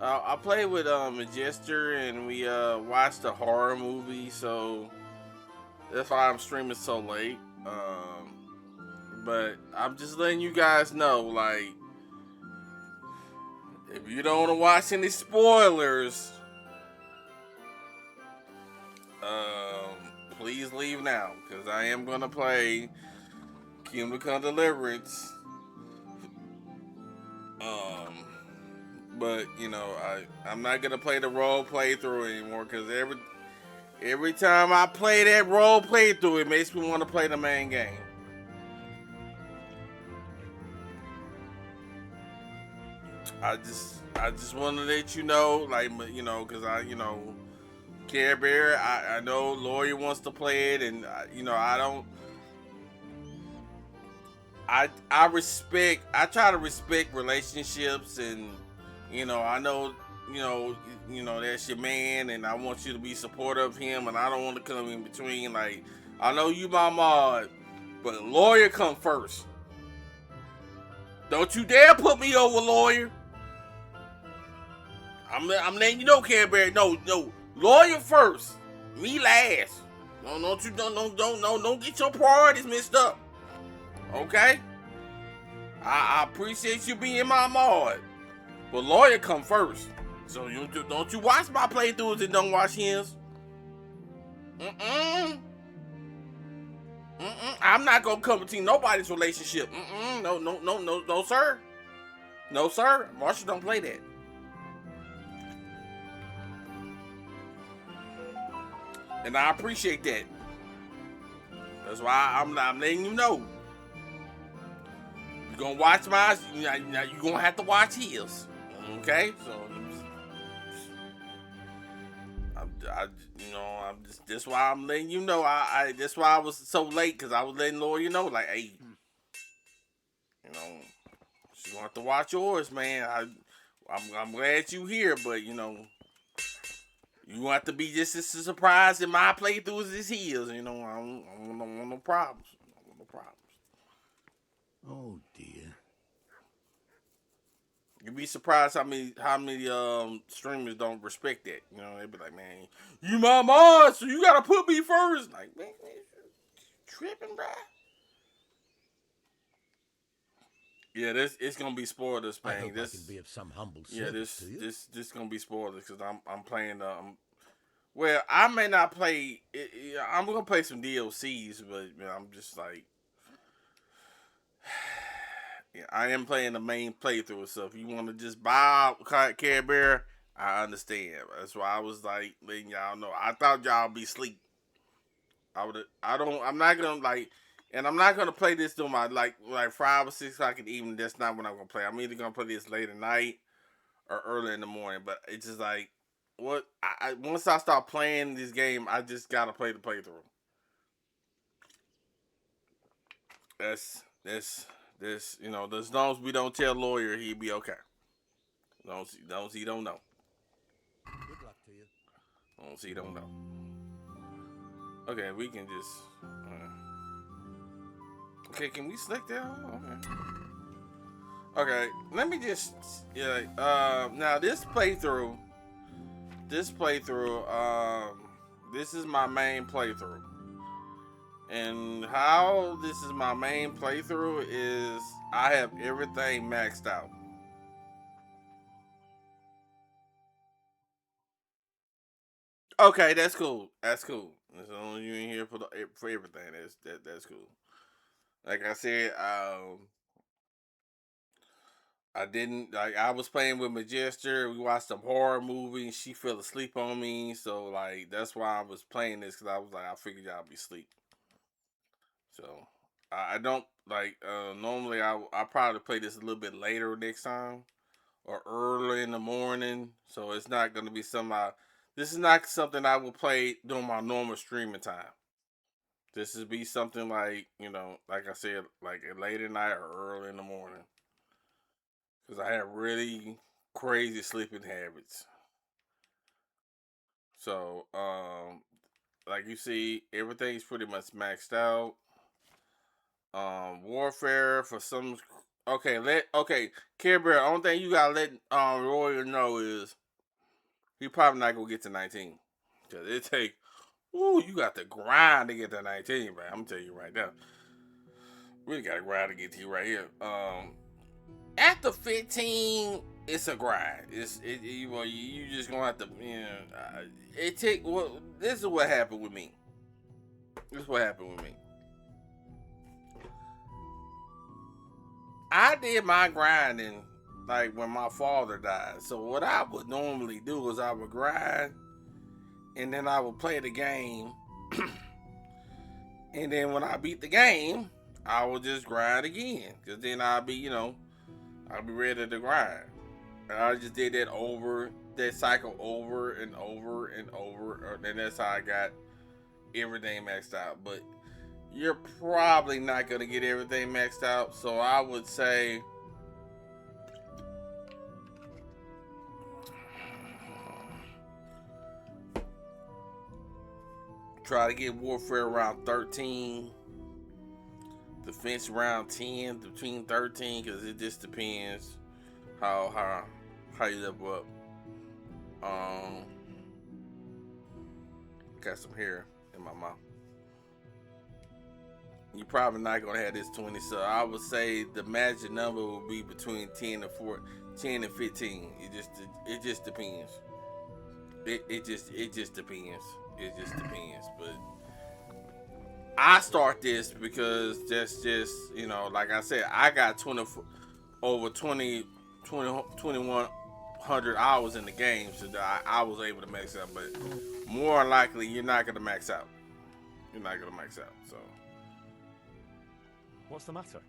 I played with Magister and we watched a horror movie, so that's why I'm streaming so late. But I'm just letting you guys know, like, if you don't want to watch any spoilers, please leave now because I am gonna play Kingdom Come Deliverance. Um, but I'm not gonna play the role playthrough anymore because every time I play that role playthrough, it makes me want to play the main game. I just want to let you know, like, because Care Bear. I know Lawyer wants to play it, and I don't. I respect. I try to respect relationships, and I know you know that's your man, and I want you to be supportive of him, and I don't want to come in between. Like, I know you my mod, but Lawyer come first. Don't you dare put me over, Lawyer. I'm letting you know, Canberra. No, Lawyer first, me last. No, don't get your priorities mixed up. Okay, I appreciate you being my mod, but Lawyer come first. So you don't you watch my playthroughs and don't watch his. Mm-mm. Mm-mm. I'm not gonna come between nobody's relationship. Mm-mm. No, sir. No, sir. Marshall don't play that, and I appreciate that. That's why I'm letting you know. You're gonna watch mine. You're gonna have to watch his. Okay, so I I'm just that's why I'm letting you know. That's why I was so late because I was letting Lawyer know, like, hey, you know, she's gonna have to watch yours, man. I'm glad you here, but you want to be just as surprised in my playthroughs as he is. I don't want no problems. I don't want no problems. Oh dear. You'd be surprised how many streamers don't respect that. They'd be like, man, you my mod, so you gotta put me first. Like, man, tripping, bruh. Yeah, this it's gonna be spoilers, I Bang. hope I can This be of some humble Yeah, service to this you. this this gonna be spoilers because I'm playing. Well, I may not play. I'm gonna play some DLCs, but I'm just like, yeah, I am playing the main playthrough. So if you want to just buy Care Bear, I understand. That's why I was like letting y'all know. I thought y'all be sleep. I would. I don't. I'm not gonna like. And I'm not gonna play this till my like 5 or 6 o'clock in the evening. That's not when I'm gonna play. I'm either gonna play this late at night or early in the morning. But it's just like what once I start playing this game, I just gotta play the playthrough. That's this. As long as we don't tell Lawyer, he'd be okay. Don't he don't know. Good luck to you. Don't he don't know. Okay, we can just. Okay, can we select that? Okay. Okay, let me just. Yeah. Now this playthrough. This is my main playthrough. And how this is my main playthrough is I have everything maxed out. Okay, that's cool. That's cool. As long as you in here for everything, that's cool. Like I said, I didn't like I was playing with Magister. We watched some horror movie. And she fell asleep on me, so like that's why I was playing this because I was like I figured y'all be asleep. So I don't like normally I probably play this a little bit later next time or early in the morning. So it's not gonna be this is not something I will play during my normal streaming time. This would be something like, like I said, like late at night or early in the morning. Because I have really crazy sleeping habits. So, like you see, everything's pretty much maxed out. Warfare, for some Okay, Care Bear. Only thing you gotta let Royal know is he probably not gonna get to 19. Cause it take you got to grind to get to 19, man. I'm gonna tell you right now. Really gotta grind to get to you right here. After 15, it's a grind. You just gonna have to it take well this is what happened with me. This is what happened with me. I did my grinding like when my father died. So what I would normally do is I would grind and then I would play the game. And then when I beat the game, I would just grind again. Cause then I'll be ready to grind. And I just did that cycle over and over and over. And that's how I got everything maxed out. But you're probably not gonna get everything maxed out. So I would say try to get warfare around 13, defense around 10, between 13, because it just depends how you level up. Um, got some hair in my mouth. You're probably not gonna have this 20, so I would say the magic number will be between 10 and 15. It just depends. It just depends. It just depends. But I start this because that's just like I said, I got over 2100 hours in the game, so that I was able to max out. But more likely, you're not gonna max out. You're not gonna max out. So What's the matter?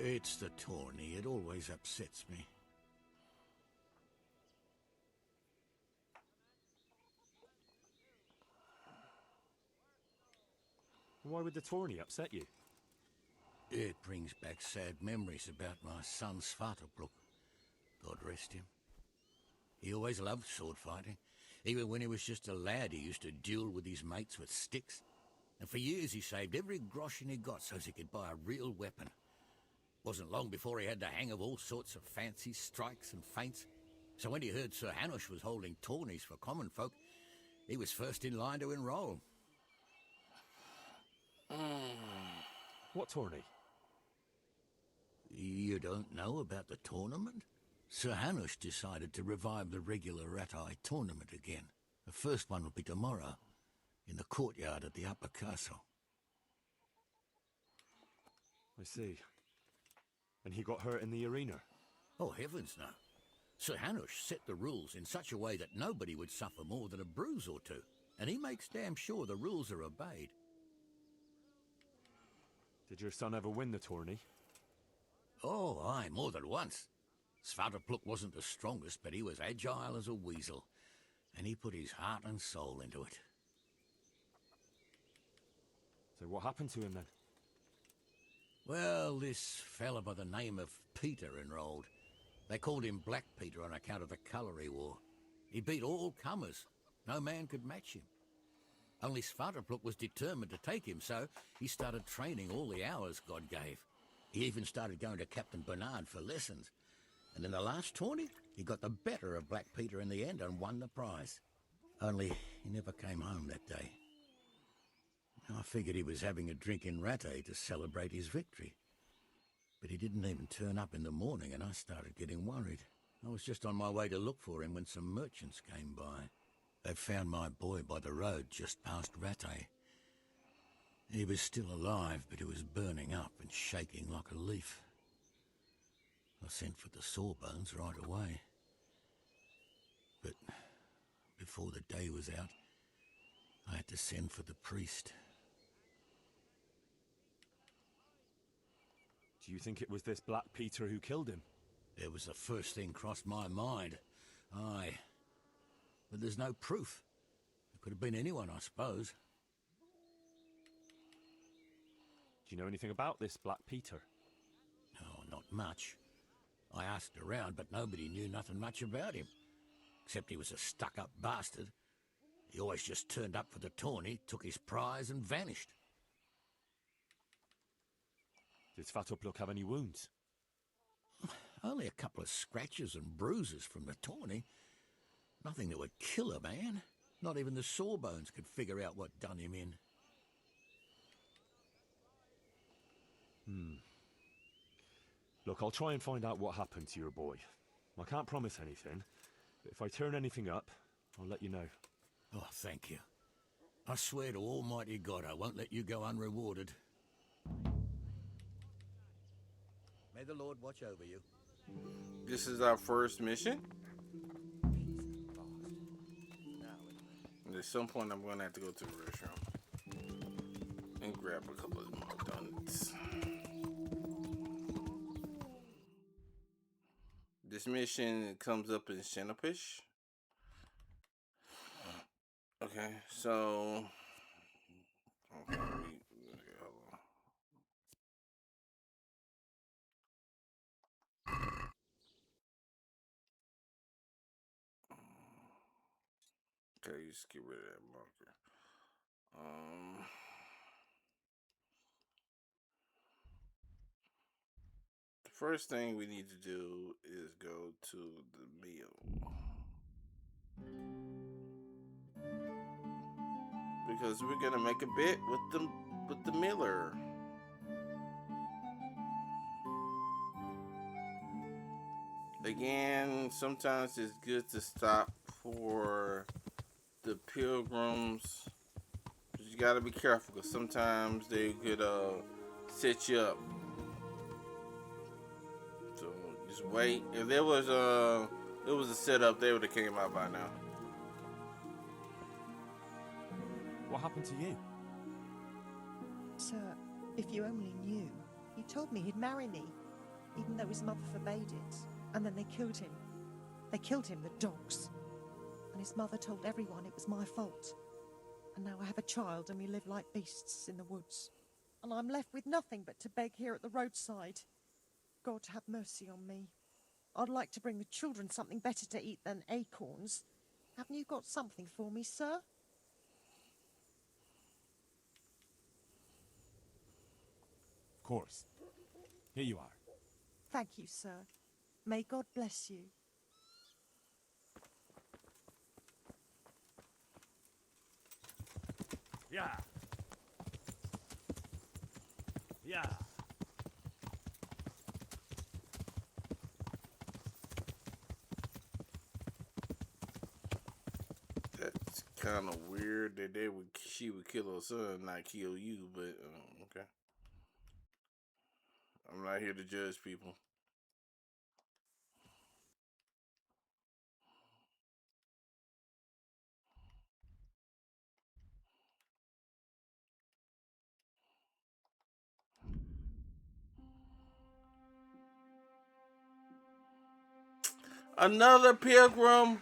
It's the tourney. It always upsets me. Why would the tourney upset you? It brings back sad memories about my son Svartalfluk. God rest him. He always loved sword fighting. Even when he was just a lad, he used to duel with his mates with sticks. And for years he saved every groschen he got so he could buy a real weapon. Wasn't long before he had the hang of all sorts of fancy strikes and feints. So when he heard Sir Hanush was holding tourneys for common folk, he was first in line to enroll. What tourney? You don't know about the tournament? Sir Hanush decided to revive the regular Rat-Eye tournament again. The first one will be tomorrow, in the courtyard at the Upper Castle. I see. And he got hurt in the arena? Oh, heavens no. Sir Hanush set the rules in such a way that nobody would suffer more than a bruise or two, and he makes damn sure the rules are obeyed. Did your son ever win the tourney? Oh, aye, more than once. Svartalfluk wasn't the strongest, but he was agile as a weasel, and he put his heart and soul into it. So what happened to him then? Well, this fella by the name of Peter enrolled. They called him Black Peter on account of the colour he wore. He beat all comers. No man could match him. Only Svartalfluk was determined to take him, so he started training all the hours God gave. He even started going to Captain Bernard for lessons. And in the last tourney, he got the better of Black Peter in the end and won the prize. Only he never came home that day. I figured he was having a drink in Rattay to celebrate his victory. But he didn't even turn up in the morning, and I started getting worried. I was just on my way to look for him when some merchants came by. They found my boy by the road just past Rattay. He was still alive, but he was burning up and shaking like a leaf. I sent for the sawbones right away. But before the day was out, I had to send for the priest. Do you think it was this Black Peter who killed him? It was the first thing crossed my mind. Aye. But there's no proof. It could have been anyone, I suppose. Do you know anything about this Black Peter? Oh, not much. I asked around, but nobody knew nothing much about him. Except he was a stuck-up bastard. He always just turned up for the tourney, took his prize and vanished. Does Fat Up Look have any wounds? Only a couple of scratches and bruises from the tourney. Nothing that would kill a man. Not even the sawbones could figure out what done him in. Look, I'll try and find out what happened to your boy. I can't promise anything, but if I turn anything up, I'll let you know. Oh, thank you. I swear to Almighty God I won't let you go unrewarded. May the Lord watch over you. This is our first mission. And at some point, I'm gonna have to go to the restaurant and grab a couple of more donuts. This mission comes up in Shinapish. Okay, so okay, hold on. Okay, you just get rid of that marker. The first thing we need to do is go to the meal. Because we're gonna make a bet with the miller. Again, sometimes it's good to stop for the pilgrims. You gotta be careful because sometimes they could set you up. So just wait. If there was a setup, they would have came out by now. What happened to you? Sir, if you only knew. He told me he'd marry me, even though his mother forbade it. And then they killed him. They killed him, the dogs. And his mother told everyone it was my fault. And now I have a child and we live like beasts in the woods. And I'm left with nothing but to beg here at the roadside. God have mercy on me. I'd like to bring the children something better to eat than acorns. Haven't you got something for me, sir? Of course. Here you are. Thank you, sir. May God bless you. Yeah. Yeah. That's kind of weird that she would kill her son, not kill you. But okay, I'm not here to judge people. Another pilgrim.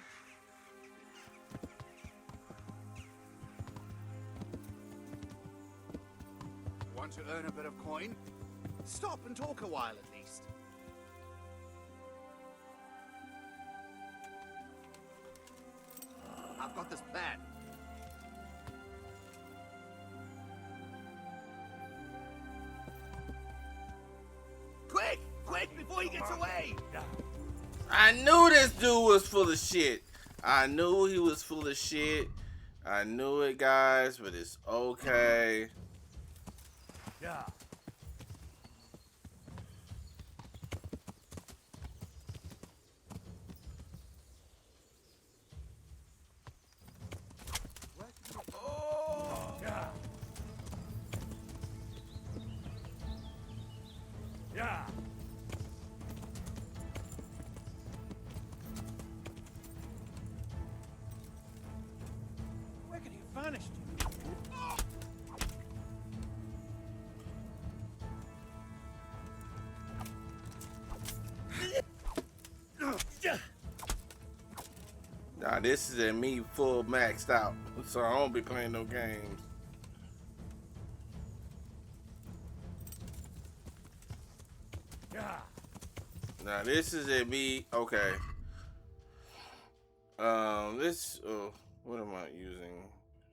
Want to earn a bit of coin? Stop and talk a while at least. I've got this plan. Quick! Quick, before he gets away! I knew this dude was full of shit. I knew he was full of shit. I knew it, guys, but it's okay. Yeah. Oh. Yeah. Yeah. Where could he have vanished? Nah, this is at me full maxed out, so I don't be playing no games. Yeah. Now this is at me. Okay. This. What am I using?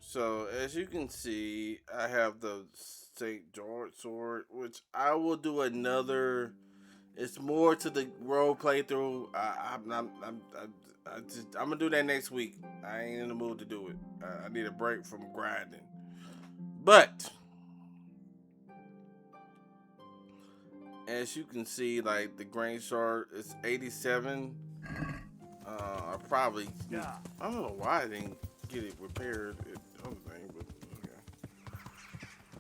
So as you can see, I have the St. George sword, which I will do another. It's more to the role playthrough. I'm gonna do that next week. I ain't in the mood to do it. I need a break from grinding. But as you can see, like the grain shard is 87. I probably, I don't know why I didn't get it repaired. Other thing, but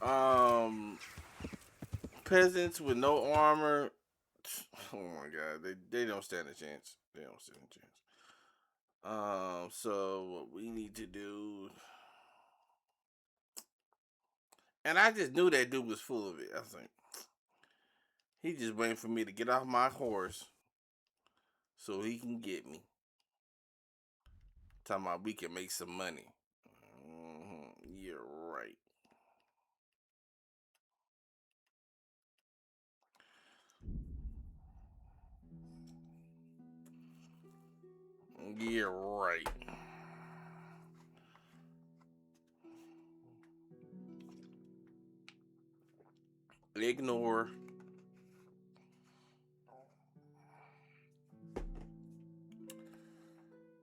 okay. Peasants with no armor. Oh my god, they don't stand a chance. They don't stand a chance. So what we need to do, and I just knew that dude was full of it. I was like, he just waiting for me to get off my horse so he can get me. Talking about we can make some money. You're right. You're right. Ignore.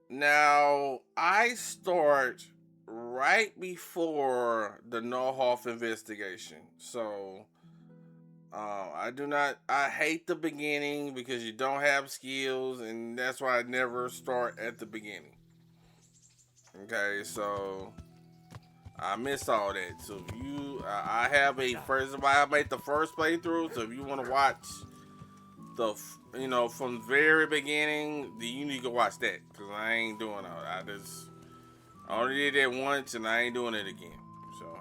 Now, I start right before the Nohoff investigation. So, I do not, I hate the beginning because you don't have skills, and that's why I never start at the beginning. Okay, so I missed all that. So, if you, I have a first, I made the first playthrough. So, if you want to watch the, from the very beginning, then you need to go watch that because I ain't doing all. I only did that once and I ain't doing it again. So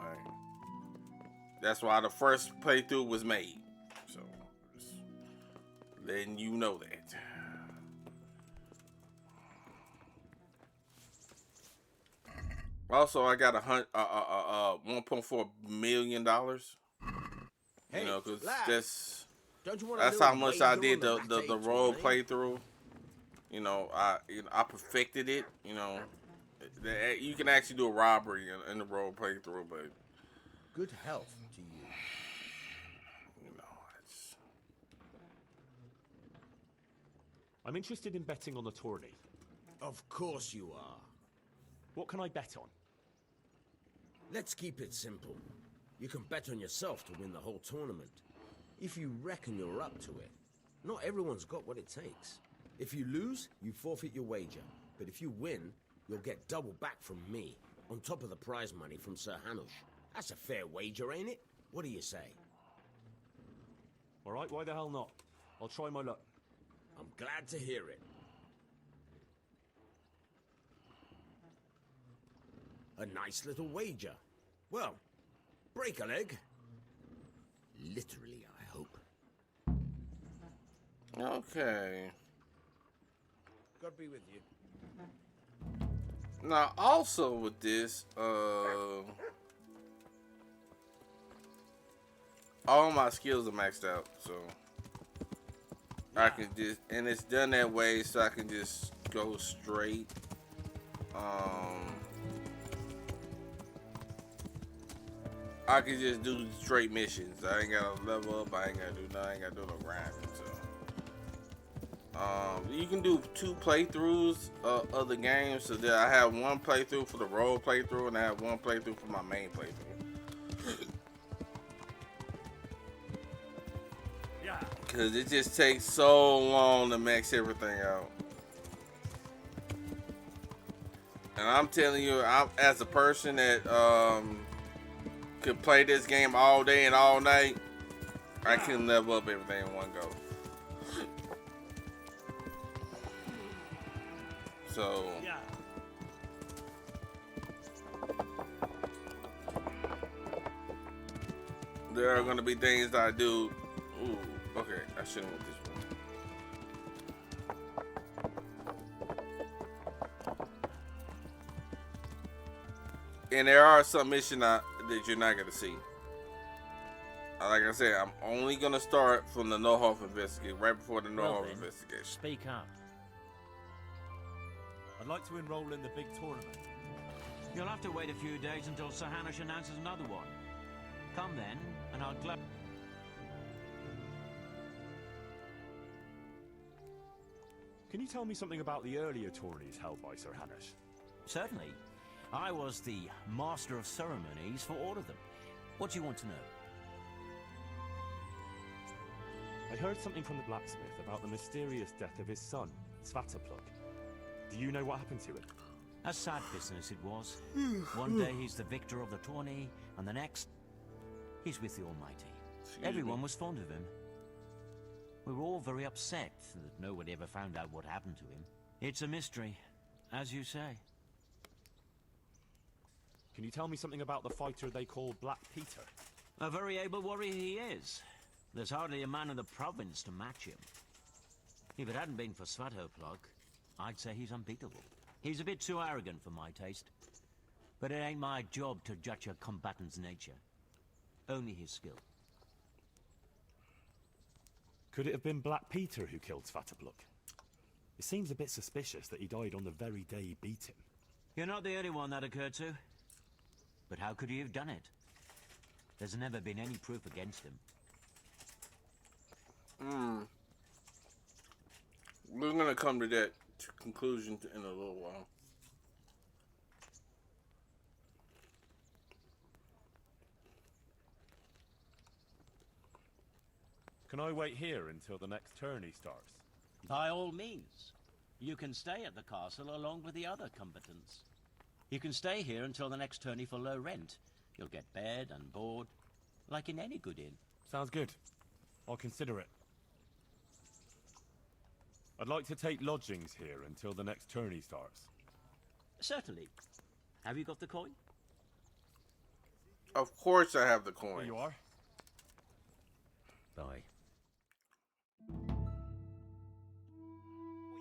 that's why the first playthrough was made. So just letting you know that. Also, I got $1.4 million. Hey, Because lad, don't you want a that's little how much wager I on did the the latte role tourney? playthrough. I perfected it. You can actually do a robbery in the role playthrough, but Good health to you. it's I'm interested in betting on the tourney. Of course you are. What can I bet on? Let's keep it simple. You can bet on yourself to win the whole tournament. If you reckon you're up to it. Not everyone's got what it takes. If you lose, you forfeit your wager. But if you win, you'll get double back from me, on top of the prize money from Sir Hanush. That's a fair wager, ain't it? What do you say? All right, why the hell not? I'll try my luck. I'm glad to hear it. A nice little wager. Well, break a leg. Literally, I hope. okay. God be with you. Now, also with this, all my skills are maxed out, so I can just, and it's done that way, so I can just go straight. I can just do straight missions. I ain't gotta level up. I ain't gotta do nothing. I ain't gotta do no grinding. So, you can do 2 playthroughs of the game. So that I have 1 playthrough for the role playthrough, and I have 1 playthrough for my main playthrough. Cause it just takes so long to max everything out. And I'm telling you, as a person that could play this game all day and all night, I can level up everything in one go. So there are gonna be things that I do. Ooh, okay, I shouldn't with this one. And there are some missions that you're not gonna see. Like I said, I'm only gonna start from the Nohoff investigation, right before the Nohoff investigation. Speak up. I'd like to enroll in the big tournament. You'll have to wait a few days until Sir Hanush announces another one. Come then, and I'll gladly... Can you tell me something about the earlier tourneys held by Sir Hanush? Certainly. I was the master of ceremonies for all of them. What do you want to know? I heard something from the blacksmith about the mysterious death of his son, Svatopluk. Do you know what happened to him? A sad business it was. One day he's the victor of the tourney, and the next, he's with the Almighty. Everyone was fond of him. We were all very upset that no one ever found out what happened to him. It's a mystery, as you say. Can you tell me something about the fighter they call Black Peter? A very able warrior he is. There's hardly a man in the province to match him. If it hadn't been for Svatopluk, I'd say he's unbeatable. He's a bit too arrogant for my taste. But it ain't my job to judge a combatant's nature. Only his skill. Could it have been Black Peter who killed Svatopluk? It seems a bit suspicious that he died on the very day he beat him. You're not the only one that occurred to. But how could he have done it? There's never been any proof against him. We're gonna come to that conclusion in a little while. Can I wait here until the next tourney starts? By all means. You can stay at the castle along with the other combatants. You can stay here until the next tourney for low rent. You'll get bed and board, like in any good inn. Sounds good. I'll consider it. I'd like to take lodgings here until the next tourney starts. Certainly. Have you got the coin? Of course I have the coin. Here you are. Bye. What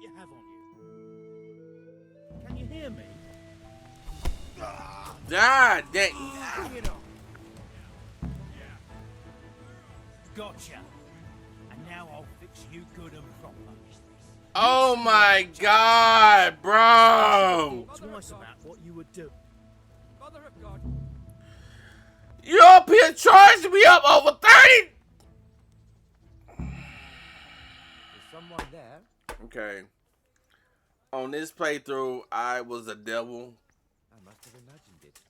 you have on you? Can you hear me? God dang. Bring it on. Gotcha. And now I'll fix you good and proper. Oh my God, bro! Twice about what you would do. Mother of God. You up here charging me up over 30? There's someone there. Okay. On this playthrough, I was a devil. I must have imagined it.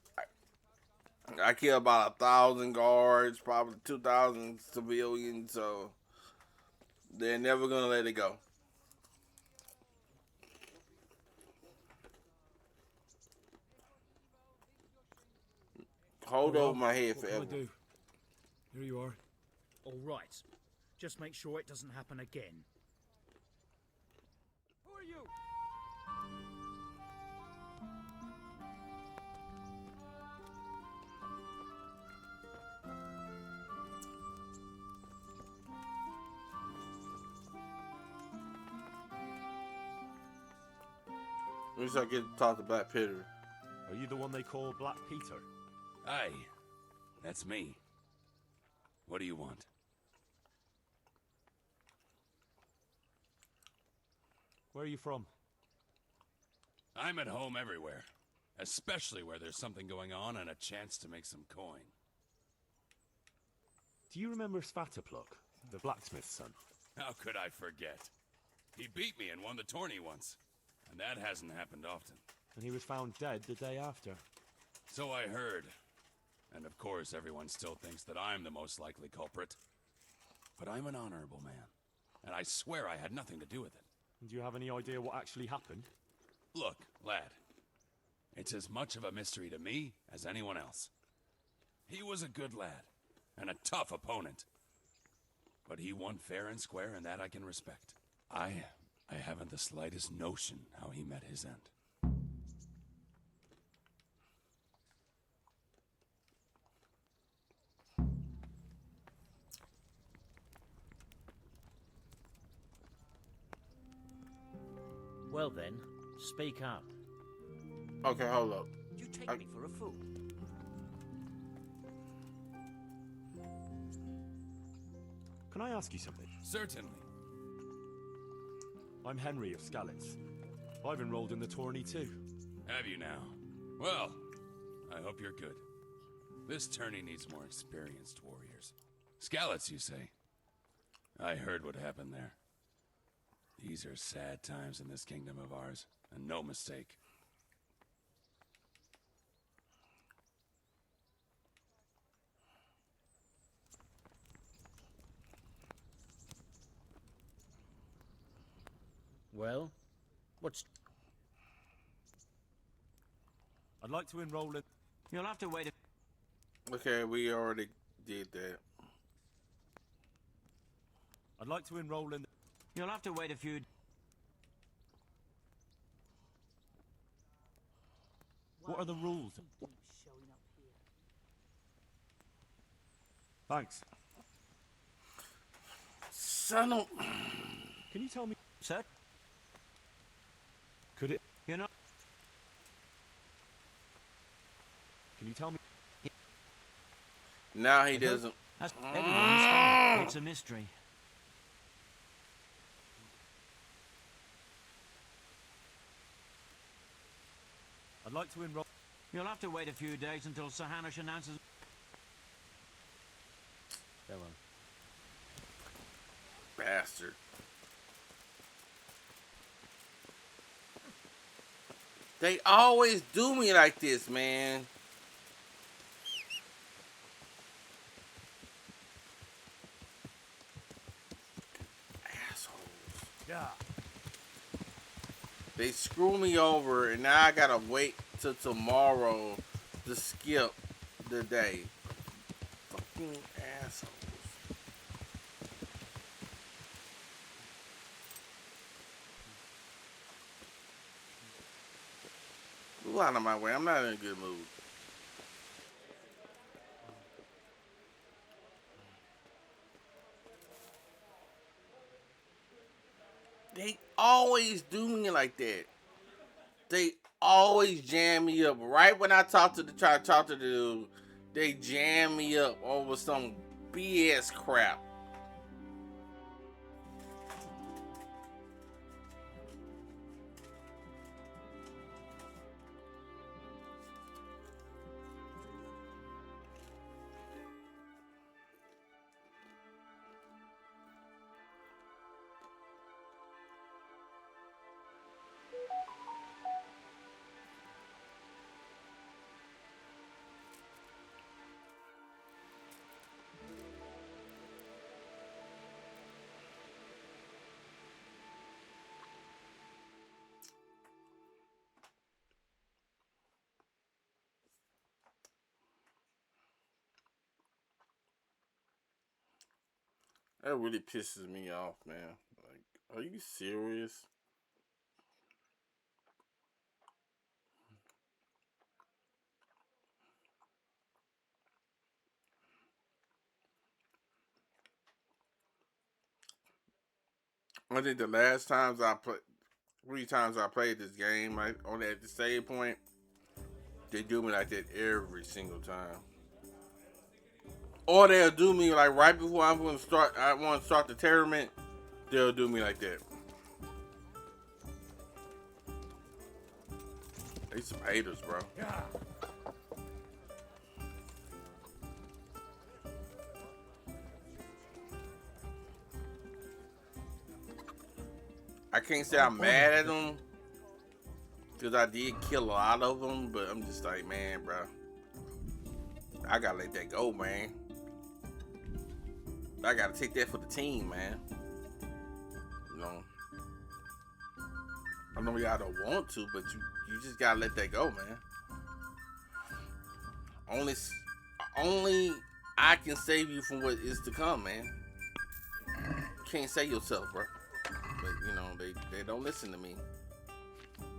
I killed about 1,000 guards, probably 2,000 civilians, so they're never gonna let it go. Hold over my head forever. What can I do? Here you are. All right. Just make sure it doesn't happen again. Who are you? At least I get to talk to Black Peter. Are you the one they call Black Peter? Aye, that's me. What do you want? Where are you from? I'm at home everywhere, especially where there's something going on and a chance to make some coin. Do you remember Svatopluk, the blacksmith's son? How could I forget? He beat me and won the tourney once, and that hasn't happened often. And he was found dead the day after. So I heard. And of course, everyone still thinks that I'm the most likely culprit. But I'm an honorable man, and I swear I had nothing to do with it. Do you have any idea what actually happened? Look, lad, it's as much of a mystery to me as anyone else. He was a good lad, and a tough opponent. But he won fair and square, and that I can respect. I haven't the slightest notion how he met his end. Well then, speak up. Okay, hold up. You take me for a fool. Can I ask you something? Certainly. I'm Henry of Skalitz. I've enrolled in the tourney too. Have you now? Well, I hope you're good. This tourney needs more experienced warriors. Scallots, you say? I heard what happened there. These are sad times in this kingdom of ours, and no mistake. Well, what's... I'd like to enroll in... You'll have to wait a... Okay, we already did that. I'd like to enroll in... You'll have to wait a few... What are the rules? Thanks. Son of... Can you tell me... Sir? Could it... You know... Can you tell me... Now he doesn't... That's everyone's... It's a mystery. I'd like to enroll... You'll have to wait a few days until Sir Hanush announces... Farewell. Bastard. They always do me like this, man. Assholes. Yeah. They screw me over, and now I gotta wait till tomorrow to skip the day. Fucking assholes. Move out of my way. I'm not in a good mood. They always do me like that. They always jam me up. Right when I try to talk to the dude, they jam me up over some BS crap. That really pisses me off, man. Like, are you serious? I think the last times I played, 3 times I played this game, right, on that save point, they do me like that every single time. Or they'll do me like right before I want to start the tournament, they'll do me like that. They some haters, bro. Yeah. I can't say I'm mad at them, because I did kill a lot of them, but I'm just like, man, bro, I gotta let that go, man. I gotta take that for the team, man. You know, I know y'all don't want to, but you just gotta let that go, man. Only I can save you from what is to come, man. You can't save yourself, bro. But you know, they don't listen to me.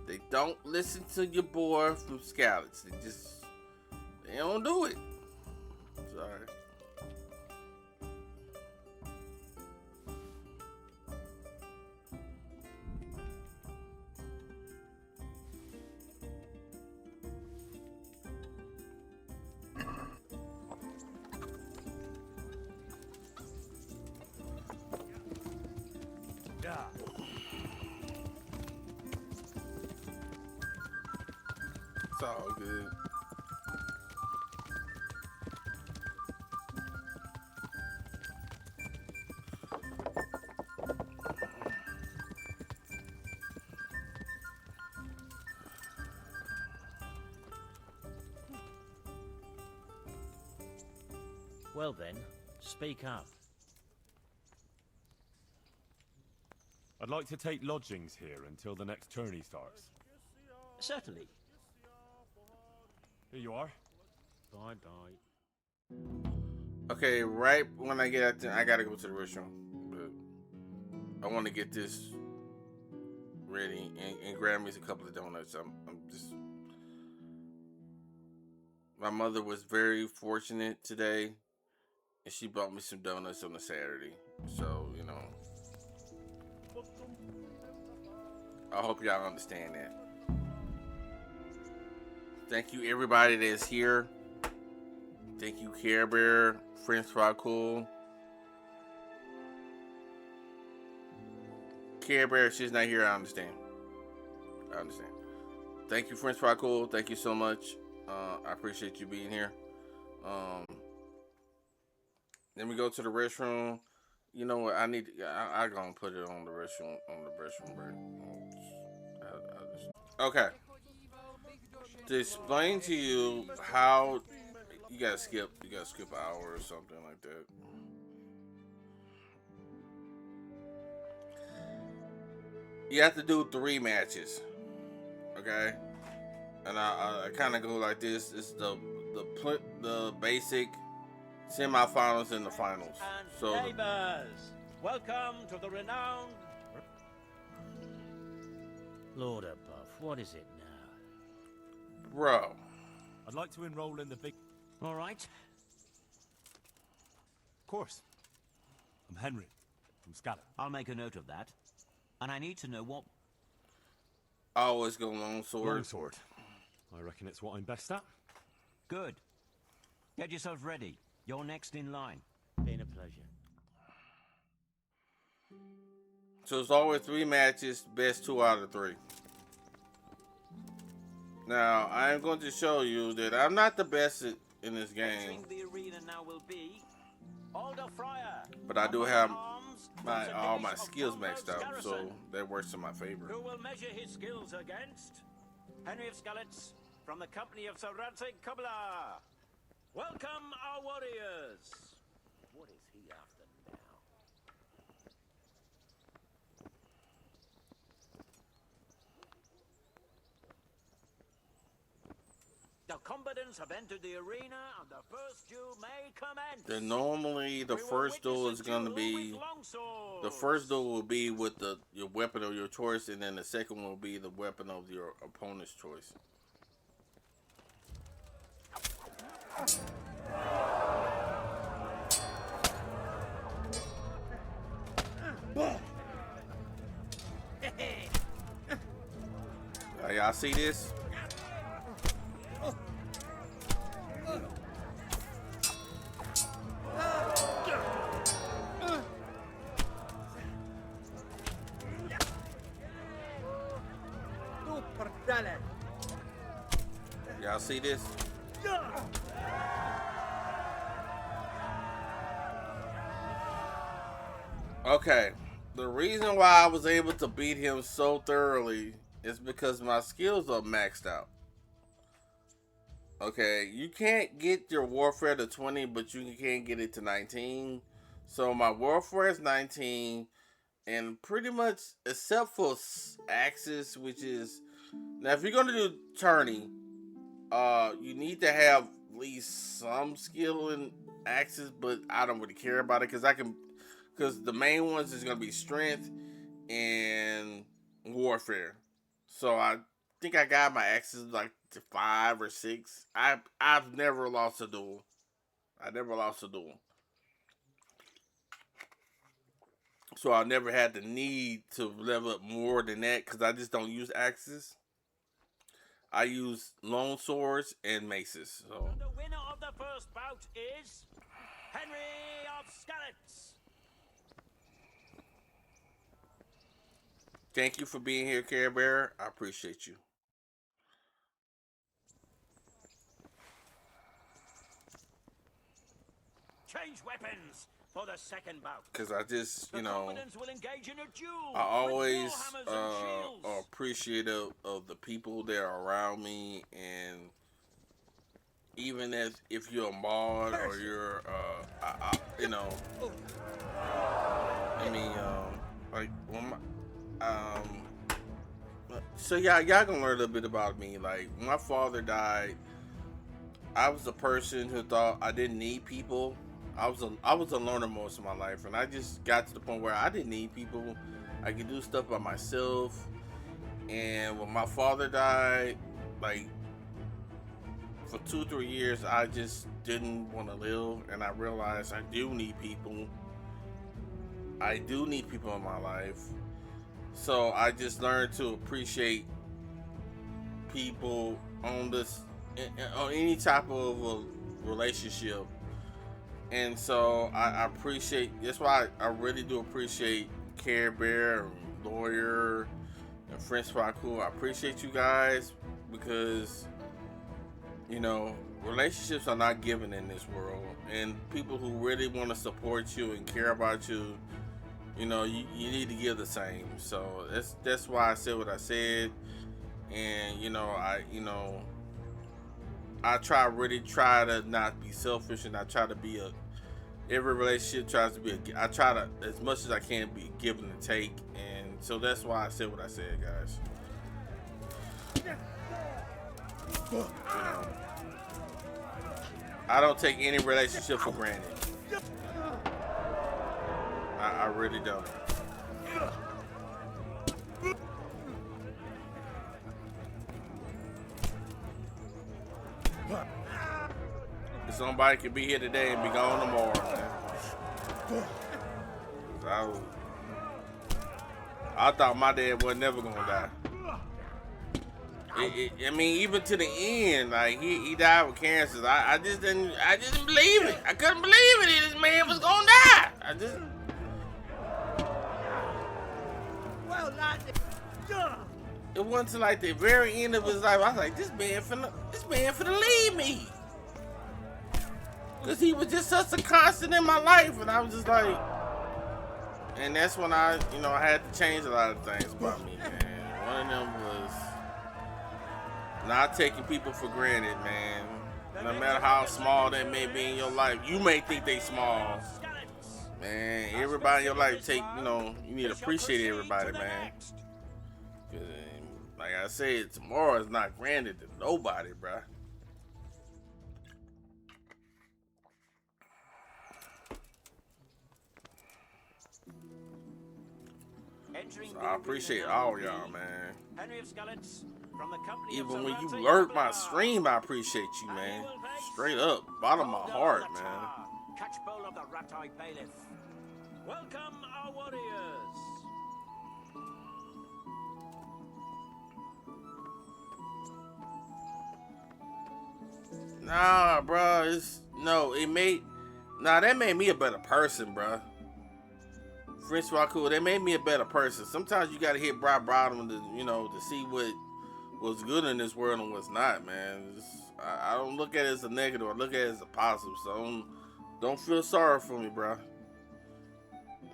They don't listen to your boy from Scouts. They don't do it. Sorry. Yeah. It's all good. Well then, speak up. I'd like to take lodgings here until the next tourney starts. Certainly. Here you are. Bye-bye. Okay, right when I get out there, I gotta go to the restroom. But I want to get this ready and grab me a couple of donuts. I'm just... My mother was very fortunate today, and she bought me some donuts on a Saturday. So, you know, I hope y'all understand that. Thank you, everybody that's here. Thank you, Care Bear, French Fry Cool. Care Bear, she's not here. I understand. Thank you, French Fry Cool. Thank you so much. I appreciate you being here. Let me go to the restroom. You know what? I gonna put it on the restroom break. Okay. To explain to you how you gotta skip an hour or something like that. You have to do 3 matches. Okay? And I kind of go like this. It's the basic semifinals and the finals. And So neighbors, welcome to the renowned... Lord above, what is it now? bro, I'd like to enroll in the big... All right. Of course. I'm Henry, from Scallop. I'll make a note of that. And I need to know what... I always go longsword. Longsword. I reckon it's what I'm best at. Good. Get yourself ready. You're next in line. Been a pleasure. So it's always 3 matches, best 2 out of 3. Now, I am going to show you that I'm not the best in this game, Entering the arena now will be Alder Fryer, but I do have Arms, all my of skills Domhnall's maxed out, so garrison. that works in my favor. Who will measure his skills against? Henry of Skalitz, from the company of Sir Radzig Kubla. Welcome, our warriors. What is he after now? The combatants have entered the arena, and the first duel may commence. Then normally the We will first duel witness is a going to duel be... with longswords. The first duel will be with your weapon of your choice, and then the second one will be the weapon of your opponent's choice. Y'all see this? Y'all see this? Okay, the reason why I was able to beat him so thoroughly is because my skills are maxed out. Okay, you can't get your warfare to 20, but you can get it to 19. So my warfare is 19, and pretty much, except for axes, which is... Now, if you're going to do tourney, you need to have at least some skill in axes, but I don't really care about it, because the main ones is going to be strength and warfare. So I think I got my axes like to 5 or 6. I've never lost a duel. So I never had the need to level up more than that, because I just don't use axes. I use long swords and maces. So. And the winner of the first bout is Henry of Skalitz. Thank you for being here, Care Bear. I appreciate you. Change weapons for the second bout. Because I just, The combatants will engage in a duel I always with warhammers and shields. are appreciative of the people that are around me, and even if you're a mod or you're you know, I mean, like when so y'all gonna learn a little bit about me. Like when my father died, I was a person who thought I didn't need people. I was a learner most of my life, and I just got to the point where I didn't need people. I could do stuff by myself. And when my father died, like for 2 3 years, I just didn't want to live, and I realized I do need people. I do need people in my life. So I just learned to appreciate people on this, on any type of a relationship. And so I appreciate. That's why I really do appreciate Care Bear, and Lawyer, and French Fry Cool. I appreciate you guys because you know relationships are not given in this world, and people who really want to support you and care about you, you know, you need to give the same. So that's why I said what I said, and I really try to not be selfish, and I try to be a every relationship tries to be I try to as much as I can be give and take, and so that's why I said what I said, guys. You know, I don't take any relationship for granted. I really don't. Somebody could be here today and be gone tomorrow, man. I thought my dad was never gonna die. I mean, even to the end, like he died with cancer. I just didn't believe it. I couldn't believe it. This man was gonna die. I just. Well, lad, It wasn't until like the very end of his life. I was like, this man finna leave me. Cause he was just such a constant in my life, and I was just like, and that's when I had to change a lot of things about me, man. One of them was not taking people for granted, man. No matter how small they may be in your life, you may think they small, man. Everybody in your life you need to appreciate everybody, man. Cause, like I said, tomorrow is not granted to nobody, bruh. So I appreciate all y'all, man. Henry of Skellets, from the company Even of when Sir you Ratty lurk my Abelard. stream, I appreciate you, man. Straight up, bottom of my heart, man. Catchpole of the Rat-Eye Bailiff. Welcome, our warriors. Nah, bro, that made me a better person, bro. French Raku, they made me a better person. Sometimes you gotta hit rock bottom to see what's good in this world and what's not, man. I don't look at it as a negative. I look at it as a positive. So don't feel sorry for me, bro.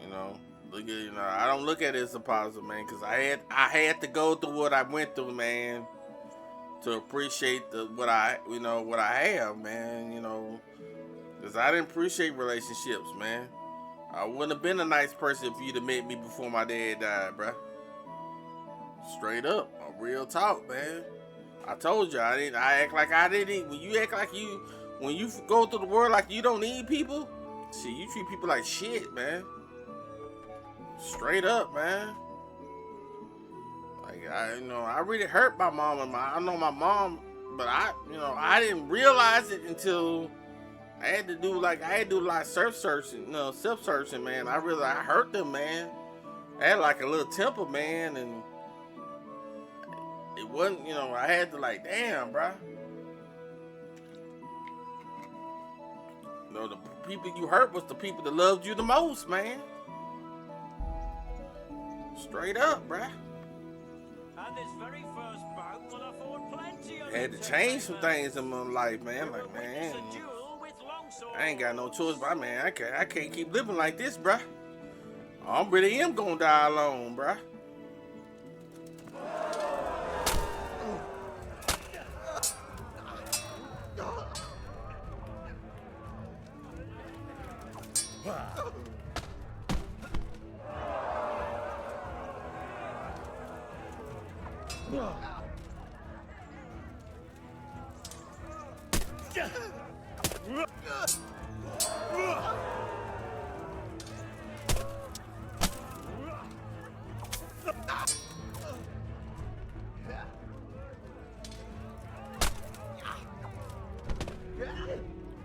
I don't look at it as a positive, man, because I had to go through what I went through, man, to appreciate what I have, man. Because I didn't appreciate relationships, man. I wouldn't have been a nice person if you'd have met me before my dad died, bruh. Straight up, a real talk, man. I told you I act like I didn't. When you act like when you go through the world like you don't need people, see, you treat people like shit, man. Straight up, man. Like I really hurt my mom and I know my mom, but I didn't realize it until I had to do a lot of self-searching, man. I realized I hurt them, man. I had like a little temper, man, and it wasn't, I had to damn, bro. The people you hurt was the people that loved you the most, man. Straight up, bro. And this very first bout will afford plenty of I had to change some things in my life, man. Like, man, I ain't got no choice, but man, I can't keep living like this, bruh. I really am gonna die alone, bruh.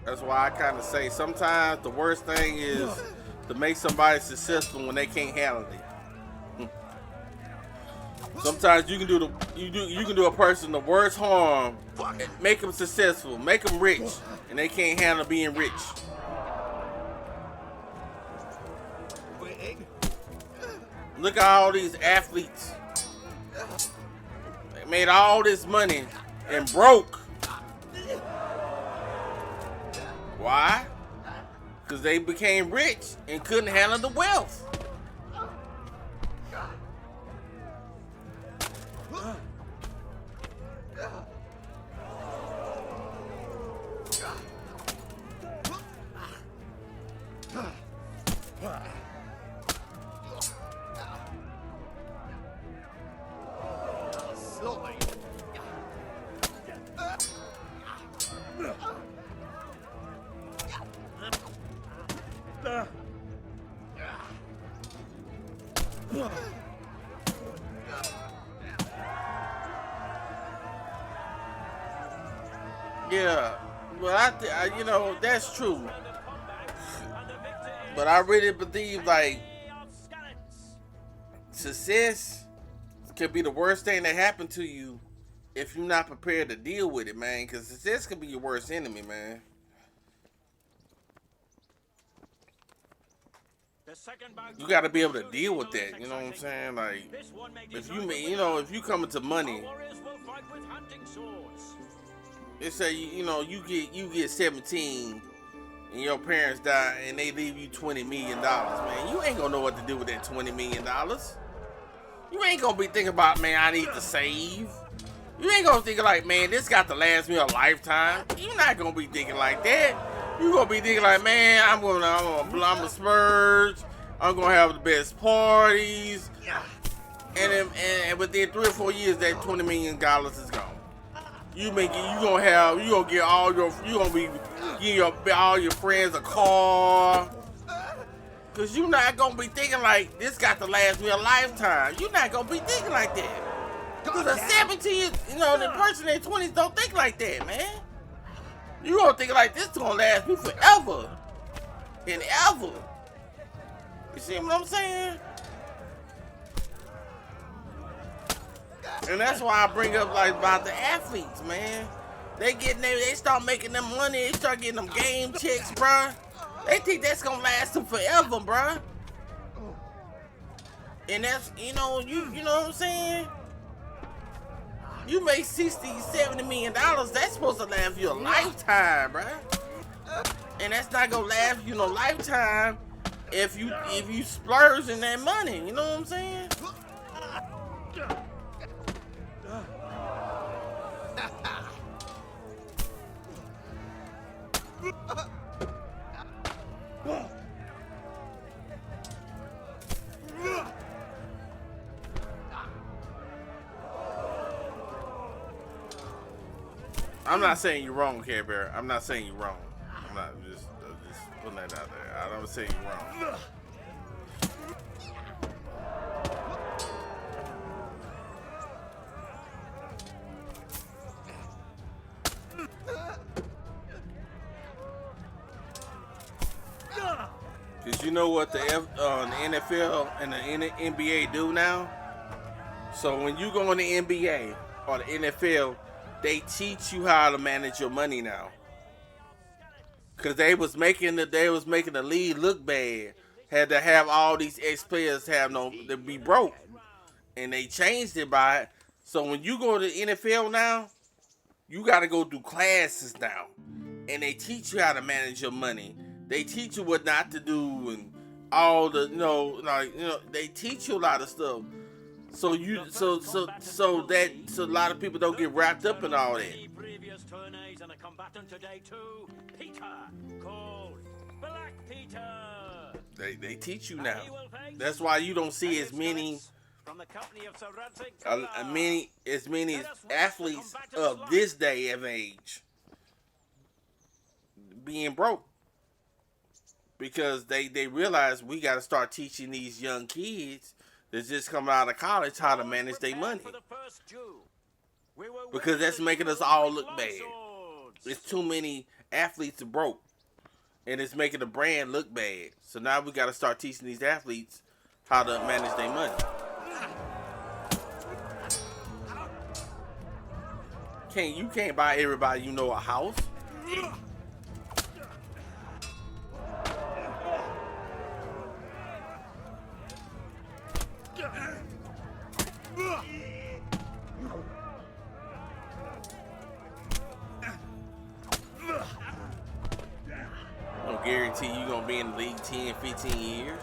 That's why I kind of say sometimes the worst thing is to make somebody successful when they can't handle it. Sometimes you can do a person the worst harm, make them successful, make them rich, and they can't handle being rich. Look at all these athletes. They made all this money and broke. Why? Because they became rich and couldn't handle the wealth. Yeah, well, you know, that's true. But I really believe, like, success can be the worst thing that happened to you if you're not prepared to deal with it, man. Because success can be your worst enemy, man. You got to be able to deal with that. You know what I'm saying? Like, if you come into money, they say you get 17 and your parents die and they leave you $20 million, man. You ain't gonna know what to do with that $20 million. You ain't gonna be thinking about, man, I need to save. You ain't gonna think like, man, this got to last me a lifetime. You're not gonna be thinking like that. You gonna be thinking like, man, I'm gonna splurge. I'm gonna have the best parties. And within 3 or 4 years, that $20 million is gone. You gonna be giving all your friends a car. Cause you're not gonna be thinking like this got to last me a lifetime. You're not gonna be thinking like that. Cause a 17, the person in 20s don't think like that, man. You gonna think like this gonna last me forever and ever. You see what I'm saying? And that's why I bring up like about the athletes, man. They start making them money. They start getting them game checks, bruh. They think that's gonna last them forever, bruh. And that's, you know what I'm saying? You make $60-70 million, that's supposed to last you a lifetime, bruh. And that's not gonna last you no lifetime if you splurge in that money, you know what I'm saying? I'm not saying you're wrong, Care Bear. I'm not saying you're wrong. I'm not just putting that out there. I don't say you're wrong. Cause you know what the NFL and the NBA do now? So when you go in the NBA or the NFL, they teach you how to manage your money now. Cause they was making the league look bad. Had to have all these ex-players to be broke. And they changed it by, so when you go to the NFL now, you gotta go through classes now. And they teach you how to manage your money. They teach you what not to do and all the, they teach you a lot of stuff. So a lot of people don't get wrapped up in all that. Previous tourneys and a combatant today too, Peter, called Black Peter. They teach you now. That's why you don't see as many from the company of Sir Radzig as many athletes of this day of age being broke because they realize we got to start teaching these young kids that just come out of college how to manage their money, because that's making us all look bad. There's too many athletes broke, and it's making the brand look bad. So now we got to start teaching these athletes how to manage their money. You can't buy everybody you know a house. I don't guarantee you gonna be in the league 10, 15 years.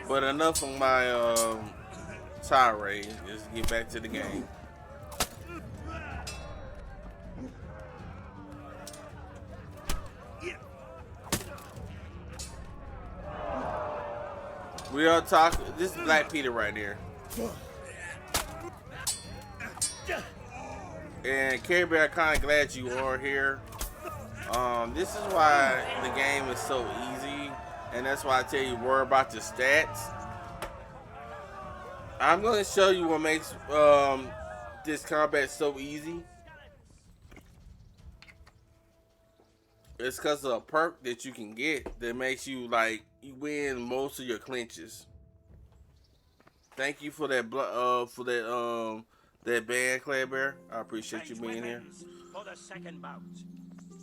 But enough of my tirade. Let's get back to the game. We are talking. This is Black Peter right here. And Care Bear, kind of glad you are here. This is why the game is so easy, and that's why I tell you worry about your stats. I'm going to show you what makes this combat so easy. It's because of a perk that you can get that makes you you win most of your clinches. Thank you for that that band, Claire Bear. I appreciate you being here. For the second bout.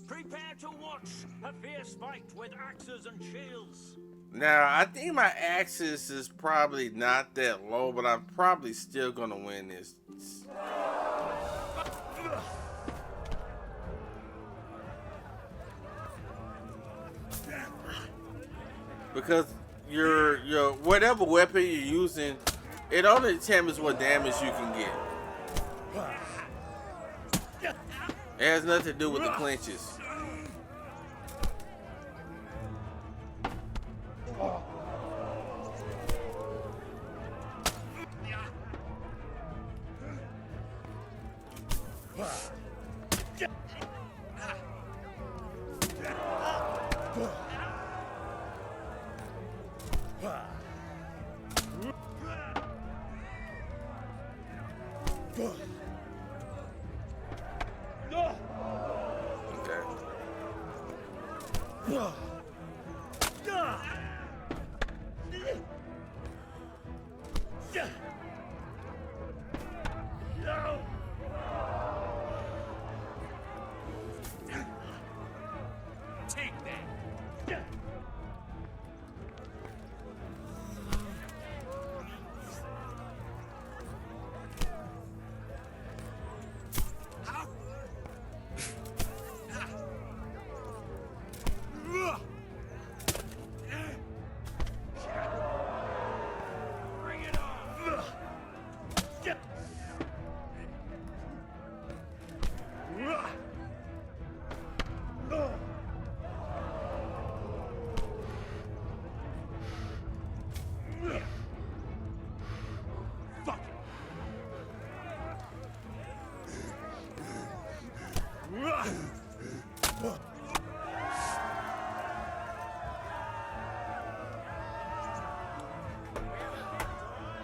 Prepare to watch a fierce fight with axes and shields. Now, I think my axes is probably not that low, but I'm probably still gonna win this. Because your whatever weapon you're using, it only determines what damage you can get. It has nothing to do with the clinches.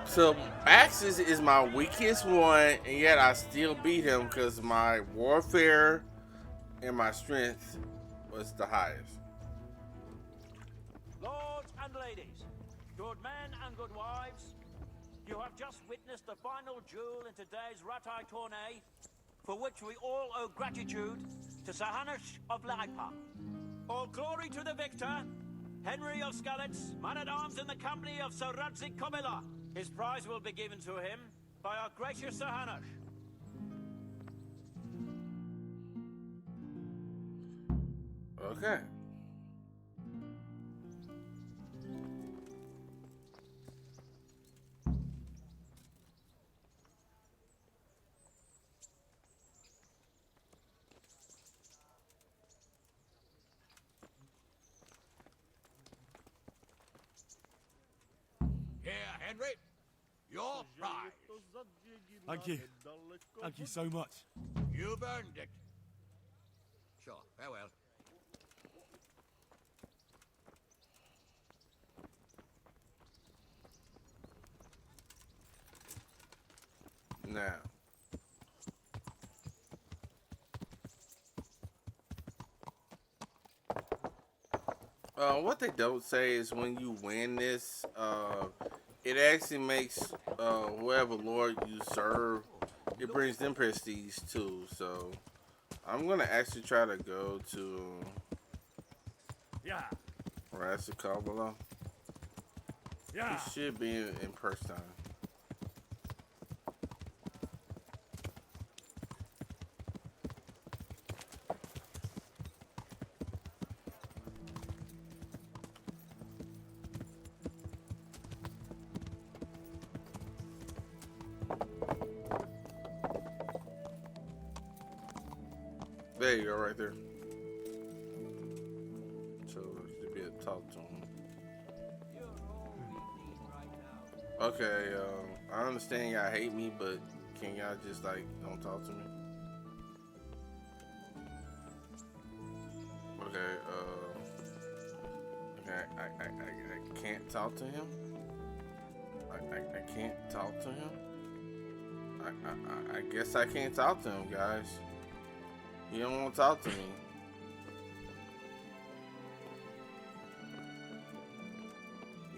So Axis is my weakest one, and yet I still beat him because my warfare and my strength was the highest. Lords and ladies, good men and good wives, you have just witnessed the final duel in today's Ratai tourney, for which we all owe gratitude to Sir Hanush of Laipa. All glory to the victor, Henry of Skalitz, man-at-arms in the company of Sir Radzig Kobyla. His prize will be given to him by our gracious Sir Hanush. Okay. Thank you. Thank you so much. You've earned it. Sure, farewell. Now, what they don't say is when you win this, it actually makes whoever lord you serve, it brings them prestige too. So I'm gonna actually try to go to Yeah. Rasicabala. Yeah. It should be in person. There you go, right there. So you should be able to talk to him. Okay, I understand y'all hate me, but can y'all just like don't talk to me? Okay, okay, I can't talk to him. I can't talk to him. I guess I can't talk to him, guys. He don't want to talk to me.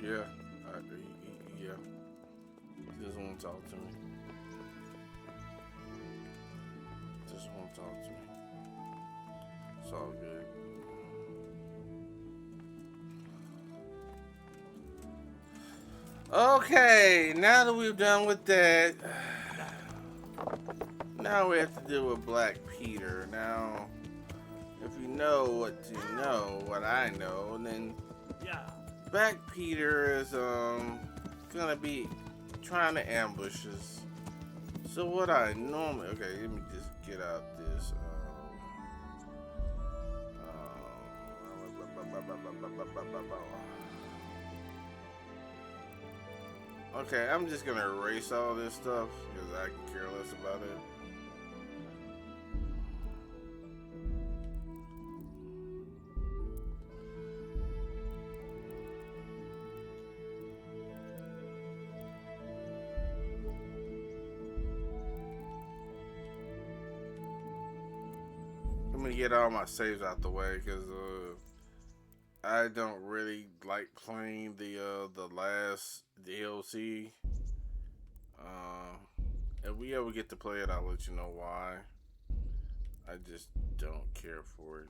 Yeah, yeah. He doesn't want to talk to me. Just want to talk to me. It's all good. Okay, now that we've done with that, now we have to deal with Black Peter. Now, if you know what you know, what I know, then Black Peter is gonna be trying to ambush us. So what I normally, okay, let me just get out this. Okay, I'm just gonna erase all this stuff because I can care less about it. I'm gonna get all my saves out the way because I don't really like playing the last DLC. If we ever get to play it, I'll let you know why. I just don't care for it.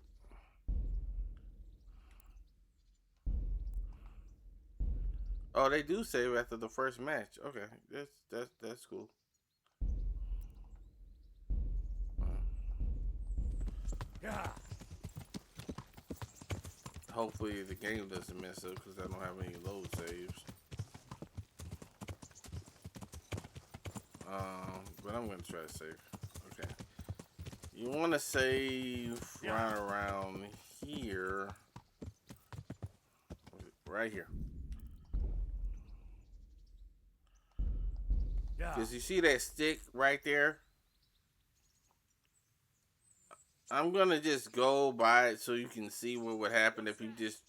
Oh, they do save after the first match. Okay, that's cool. Yeah. Hopefully the game doesn't mess up because I don't have any load saves. But I'm gonna try to save. Okay. You want to save right around here, right here. Because you see that stick right there? I'm gonna just go by it so you can see what would happen if you just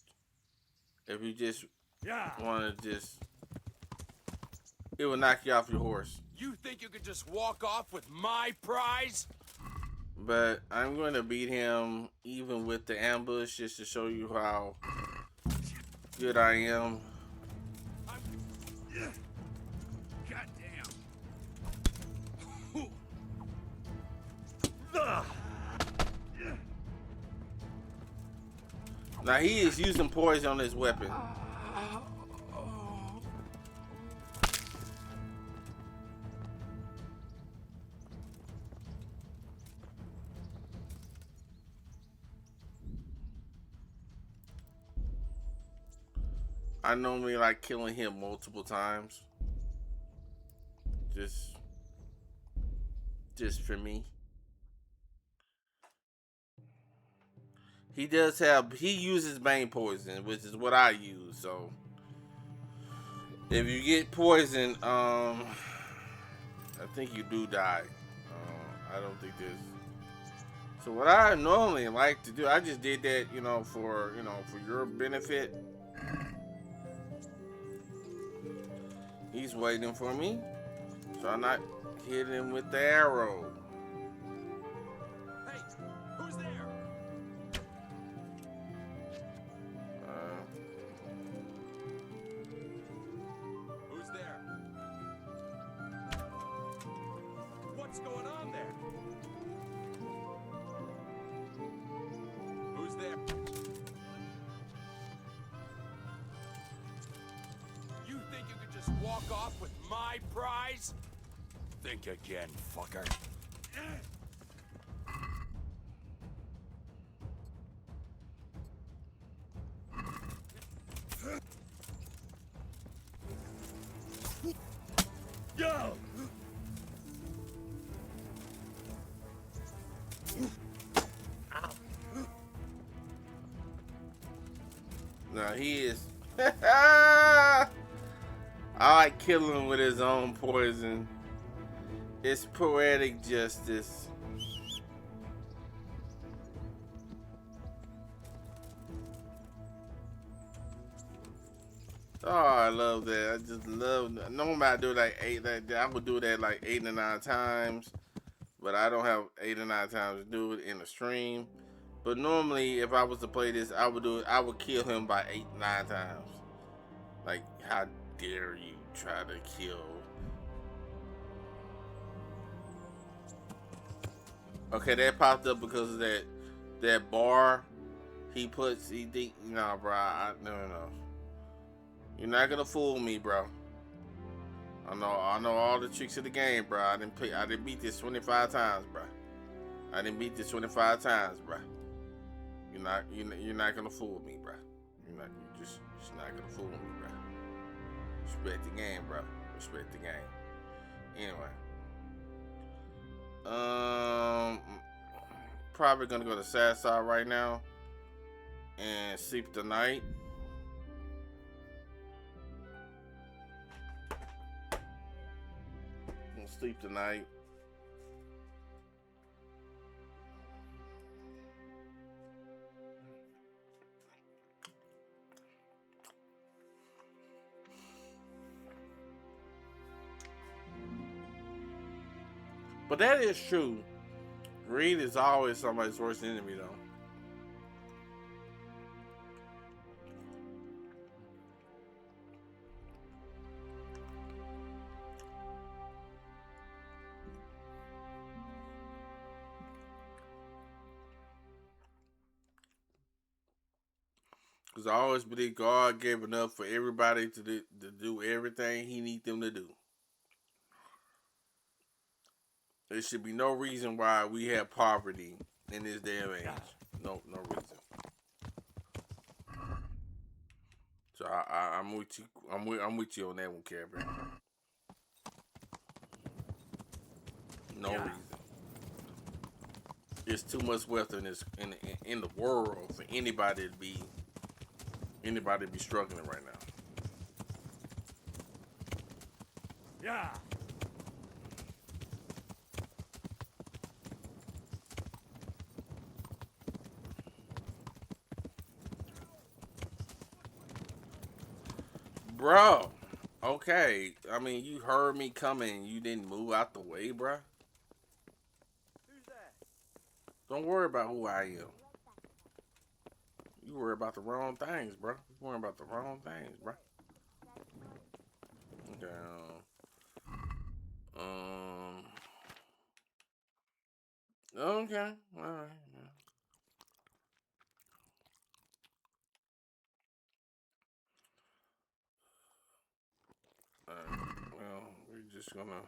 want to just, it will knock you off your horse. You think you could just walk off with my prize? But I'm going to beat him even with the ambush just to show you how good I am. Goddamn. Now he is using poison on his weapon. I normally like killing him multiple times. Just for me. He does have, he uses Bane poison, which is what I use, so if you get poison, I think you do die. I don't think this. So what I normally like to do, I just did that, for your benefit. He's waiting for me, so I'm not hitting him with the arrow. Hey, who's there? Who's there? What's going on there? Who's there? You think you could just walk off with my prize? Think again, fucker. Go! Now he is. I like killing him with his own poison. It's poetic justice. Oh, I love that. I just love that. Normally I do like I would do that like 8 or 9 times, but I don't have 8 or 9 times to do it in a stream. But normally, if I was to play this, I would do it. I would kill him by 8, 9 times. Like, how dare you try to kill? Okay, that popped up because of that bar he puts. He think, nah, bro. No. You're not gonna fool me, bro. I know all the tricks of the game, bro. I didn't beat this 25 times, bro. I didn't beat this 25 times, bro. You're not gonna fool me, bro. You're just not gonna fool me, bro. Respect the game, bro. Respect the game. Anyway, probably gonna go to sad side right now and sleep tonight. Sleep tonight. But that is true. Greed is always somebody's worst enemy, though. Because I always believe God gave enough for everybody to do everything He needs them to do. There should be no reason why we have poverty in this day and age. No reason. So I'm with you. I'm with you on that one, Carrie. No reason. There's too much wealth in the world for anybody to be struggling right now. Yeah. Bro, okay. I mean, you heard me coming. You didn't move out the way, bro. Who's there? Don't worry about who I am. You worry about the wrong things, bro. You worry about the wrong things, bro. Okay. Okay. All right. Well, we're just gonna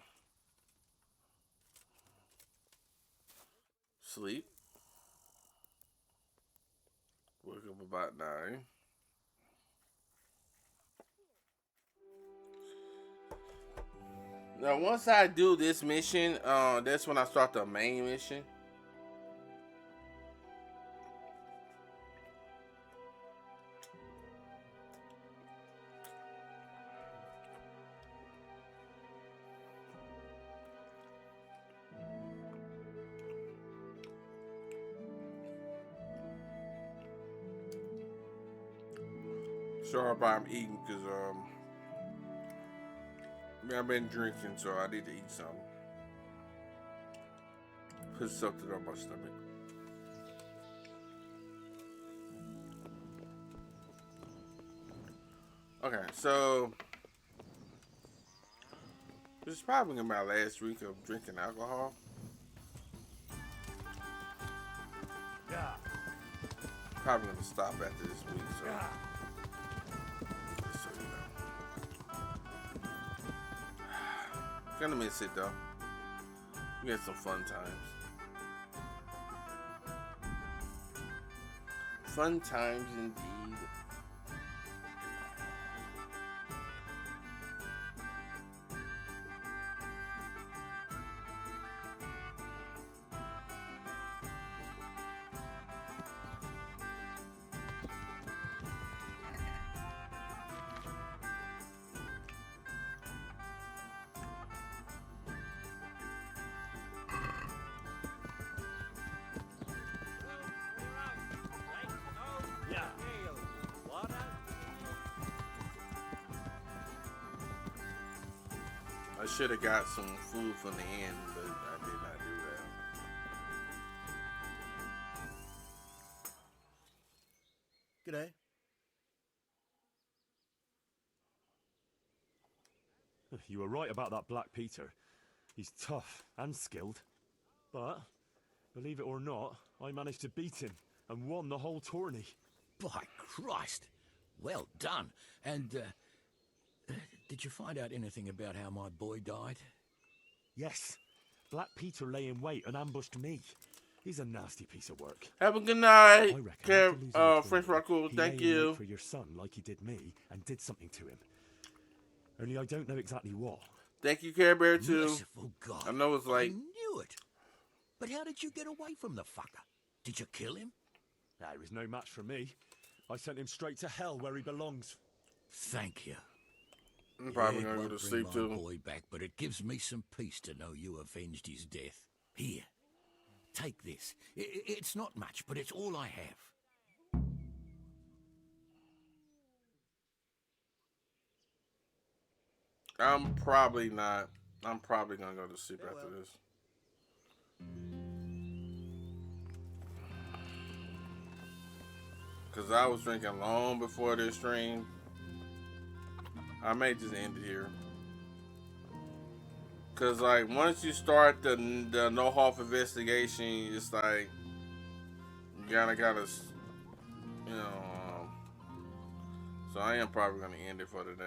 sleep. Wake up about 9. Now, once I do this mission, that's when I start the main mission. Sorry about I'm eating because I've been drinking, so I need to eat something. Put something on my stomach. Okay, so this is probably my last week of drinking alcohol. Yeah. Probably gonna stop after this week, so Yeah. just so you know. Gonna miss it though. We had some fun times. Fun times indeed. Yeah. I should have got some food from the end, but I did not do that. G'day. You were right about that Black Peter. He's tough and skilled. But, believe it or not, I managed to beat him and won the whole tourney. By Christ! Well done. And, did you find out anything about how my boy died? Yes. Black Peter lay in wait and ambushed me. He's a nasty piece of work. Have a good night, I reckon after losing the French tourney, Rocco. he Thank lay in you. wait for your son like he did me and did something to him. Only I don't know exactly what. Thank you, Care Bear, too. Merciful God. I know it's I like knew it. But how did you get away from the fucker? Did you kill him? He was no match for me. I sent him straight to hell where he belongs. Thank you. I'm probably It gonna go won't to bring sleep my too. boy back, but it gives me some peace to know you avenged his death. Here, take this. It's not much, but it's all I have. I'm probably not. I'm probably gonna go to sleep after this. Cause I was drinking long before this stream. I may just end it here. Cause like once you start the no half investigation, it's like you gotta you know. So I am probably gonna end it for today.